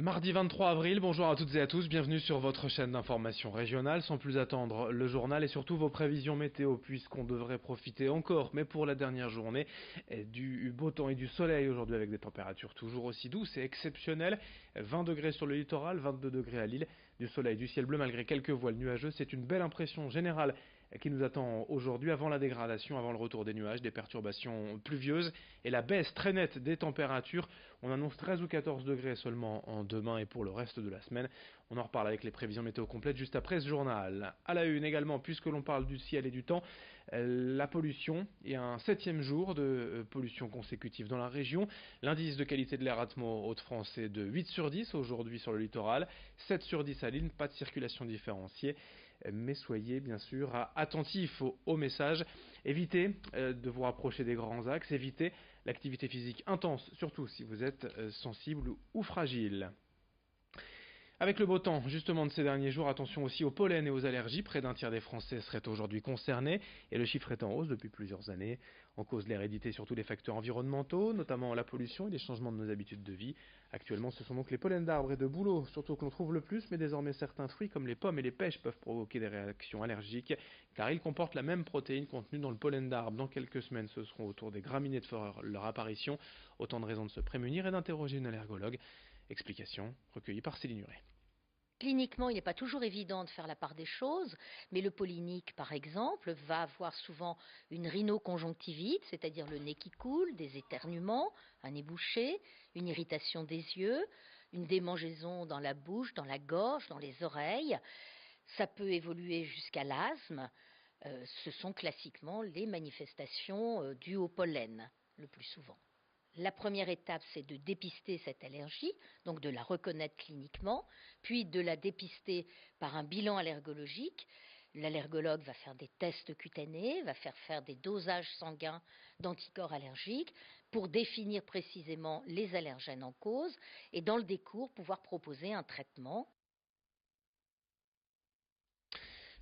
Mardi 23 avril, bonjour à toutes et à tous, bienvenue sur votre chaîne d'information régionale. Sans plus attendre, le journal et surtout vos prévisions météo, puisqu'on devrait profiter encore, mais pour la dernière journée, du beau temps et du soleil aujourd'hui avec des températures toujours aussi douces et exceptionnelles. 20 degrés sur le littoral, 22 degrés à Lille, du soleil, du ciel bleu malgré quelques voiles nuageux. C'est une belle impression générale qui nous attend aujourd'hui avant la dégradation, avant le retour des nuages, des perturbations pluvieuses et la baisse très nette des températures. On annonce 13 ou 14 degrés seulement en demain et pour le reste de la semaine. On en reparle avec les prévisions météo complètes juste après ce journal. À la une également, puisque l'on parle du ciel et du temps, la pollution et un 7e jour de pollution consécutive dans la région. L'indice de qualité de l'air atmo Hauts-de-France est de 8 sur 10 aujourd'hui sur le littoral, 7 sur 10 à Lille, pas de circulation différenciée. Mais soyez bien sûr attentifs au message. Évitez de vous rapprocher des grands axes, évitez l'activité physique intense, surtout si vous êtes sensible ou fragile. Avec le beau temps, justement, de ces derniers jours, attention aussi au pollen et aux allergies. Près d'un tiers des Français seraient aujourd'hui concernés et le chiffre est en hausse depuis plusieurs années. En cause de l'hérédité, surtout des facteurs environnementaux, notamment la pollution et les changements de nos habitudes de vie. Actuellement, ce sont donc les pollens d'arbres et de bouleaux, surtout que l'on trouve le plus, mais désormais certains fruits comme les pommes et les pêches peuvent provoquer des réactions allergiques, car ils comportent la même protéine contenue dans le pollen d'arbre. Dans quelques semaines, ce seront autour des graminées de faire leur apparition. Autant de raisons de se prémunir et d'interroger une allergologue. Explication recueillie par Céline Huret. Cliniquement, il n'est pas toujours évident de faire la part des choses, mais le pollinique, par exemple, va avoir souvent une rhinoconjonctivite, c'est-à-dire le nez qui coule, des éternuements, un nez bouché, une irritation des yeux, une démangeaison dans la bouche, dans la gorge, dans les oreilles. Ça peut évoluer jusqu'à l'asthme. Ce sont classiquement les manifestations dues au pollen, le plus souvent. La première étape, c'est de dépister cette allergie, donc de la reconnaître cliniquement, puis de la dépister par un bilan allergologique. L'allergologue va faire des tests cutanés, va faire des dosages sanguins d'anticorps allergiques pour définir précisément les allergènes en cause et dans le décours pouvoir proposer un traitement.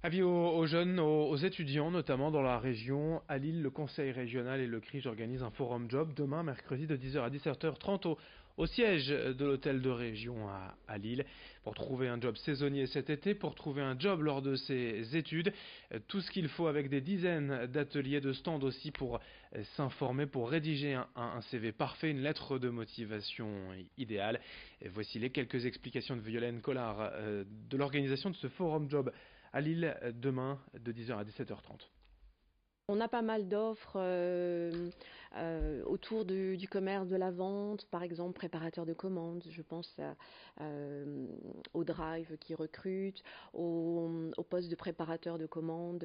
Avis aux jeunes, aux étudiants, notamment dans la région. À Lille, le conseil régional et le CRIJ organisent un forum job demain, mercredi, de 10h à 17h30 au siège de l'hôtel de région à Lille. Pour trouver un job saisonnier cet été, pour trouver un job lors de ses études, tout ce qu'il faut avec des dizaines d'ateliers, de stands aussi pour s'informer, pour rédiger un CV parfait, une lettre de motivation idéale. Et voici les quelques explications de Violaine Collard de l'organisation de ce forum job à Lille demain de 10h à 17h30. On a pas mal d'offres autour du commerce, de la vente, par exemple préparateur de commandes, je pense au Drive qui recrute, au poste de préparateur de commandes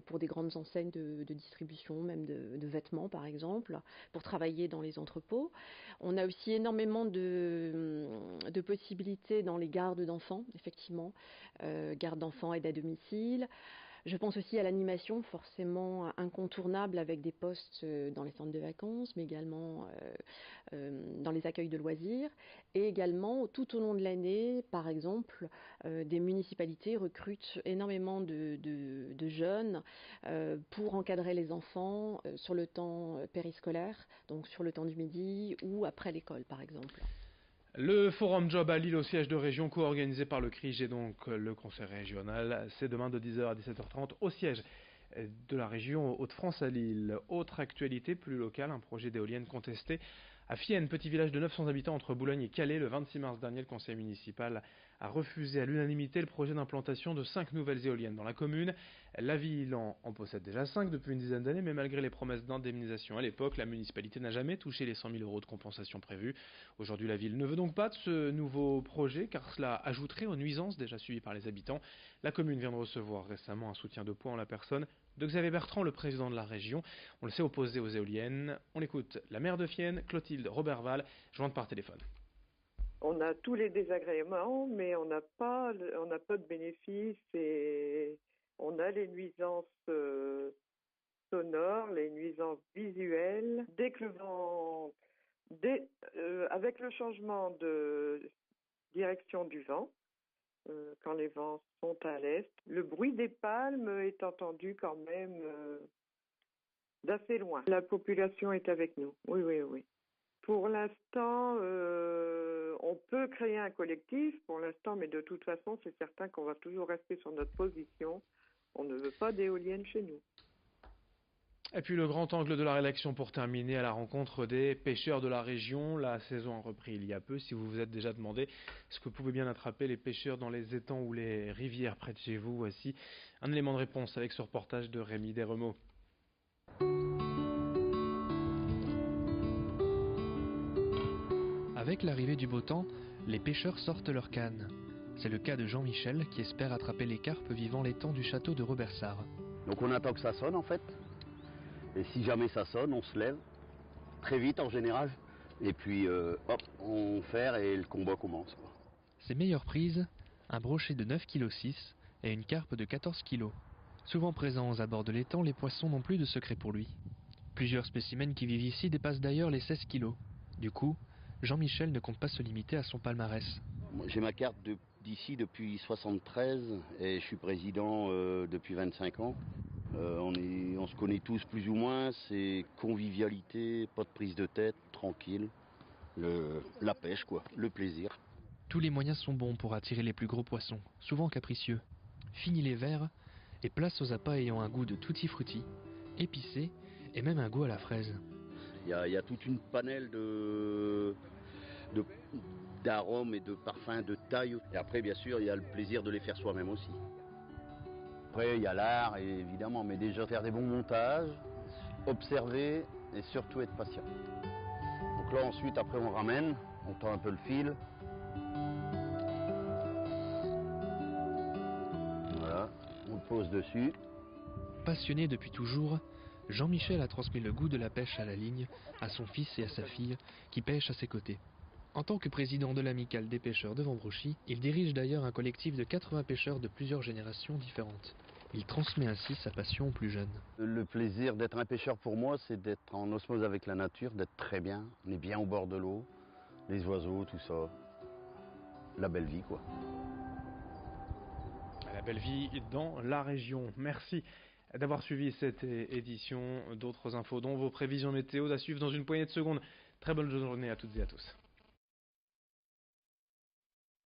pour des grandes enseignes de distribution, même de vêtements par exemple, pour travailler dans les entrepôts. On a aussi énormément de possibilités dans les gardes d'enfants, effectivement, garde d'enfants, aide à domicile. Je pense aussi à l'animation, forcément incontournable avec des postes dans les centres de vacances, mais également dans les accueils de loisirs. Et également, tout au long de l'année, par exemple, des municipalités recrutent énormément de jeunes pour encadrer les enfants sur le temps périscolaire, donc sur le temps du midi ou après l'école, par exemple. Le forum job à Lille au siège de région co-organisé par le CRIJ et donc le conseil régional, c'est demain de 10h à 17h30 au siège de la région Hauts-de-France à Lille. Autre actualité plus locale, un projet d'éolienne contesté à Fienne, petit village de 900 habitants entre Boulogne et Calais. Le 26 mars dernier, le conseil municipal a refusé à l'unanimité le projet d'implantation de 5 nouvelles éoliennes dans la commune. La ville en possède déjà 5 depuis une dizaine d'années, mais malgré les promesses d'indemnisation à l'époque, la municipalité n'a jamais touché les 100 000 euros de compensation prévus. Aujourd'hui, la ville ne veut donc pas de ce nouveau projet, car cela ajouterait aux nuisances déjà subies par les habitants. La commune vient de recevoir récemment un soutien de poids en la personne de Xavier Bertrand, le président de la région. On le sait opposé aux éoliennes. On écoute la maire de Fienne, Clotilde Roberval, jointe par téléphone. On a tous les désagréments, mais on n'a pas de bénéfices et on a les nuisances sonores, les nuisances visuelles. Dès que le vent, avec le changement de direction du vent, quand les vents sont à l'est, le bruit des palmes est entendu quand même d'assez loin. La population est avec nous. Oui, oui, oui. Pour l'instant, On peut créer un collectif pour l'instant, mais de toute façon, c'est certain qu'on va toujours rester sur notre position. On ne veut pas d'éoliennes chez nous. Et puis le grand angle de la rédaction pour terminer, à la rencontre des pêcheurs de la région. La saison a repris il y a peu. Si vous vous êtes déjà demandé est-ce que vous pouvez bien attraper les pêcheurs dans les étangs ou les rivières près de chez vous, voici un élément de réponse avec ce reportage de Rémi Desremeaux. Avec l'arrivée du beau temps, les pêcheurs sortent leurs cannes. C'est le cas de Jean-Michel qui espère attraper les carpes vivant l'étang du château de Robersart. Donc on attend que ça sonne en fait. Et si jamais ça sonne, on se lève, très vite en général. Et puis hop, on ferre et le combat commence, quoi. Ses meilleures prises, un brochet de 9,6 kg et une carpe de 14 kg. Souvent présents à bord de l'étang, les poissons n'ont plus de secret pour lui. Plusieurs spécimens qui vivent ici dépassent d'ailleurs les 16 kg. Du coup, Jean-Michel ne compte pas se limiter à son palmarès. J'ai ma carte d'ici depuis 73 et je suis président depuis 25 ans. On se connaît tous plus ou moins, c'est convivialité, pas de prise de tête, tranquille. La pêche quoi, le plaisir. Tous les moyens sont bons pour attirer les plus gros poissons, souvent capricieux. Fini les verres et place aux appâts ayant un goût de tutti frutti, épicé et même un goût à la fraise. Il y a toute une panelle d'arômes et de parfums, de taille. Et après, bien sûr, il y a le plaisir de les faire soi-même aussi. Après, il y a l'art, évidemment, mais déjà faire des bons montages, observer et surtout être patient. Donc là, ensuite, après, on ramène, on tend un peu le fil. Voilà, on le pose dessus. Passionné depuis toujours, Jean-Michel a transmis le goût de la pêche à la ligne à son fils et à sa fille, qui pêchent à ses côtés. En tant que président de l'amicale des pêcheurs de Vambrochy, il dirige d'ailleurs un collectif de 80 pêcheurs de plusieurs générations différentes. Il transmet ainsi sa passion aux plus jeunes. Le plaisir d'être un pêcheur pour moi, c'est d'être en osmose avec la nature, d'être très bien. On est bien au bord de l'eau, les oiseaux, tout ça. La belle vie, quoi. La belle vie dans la région. Merci d'avoir suivi cette édition. D'autres infos dont vos prévisions météo à suivre dans une poignée de secondes. Très bonne journée à toutes et à tous.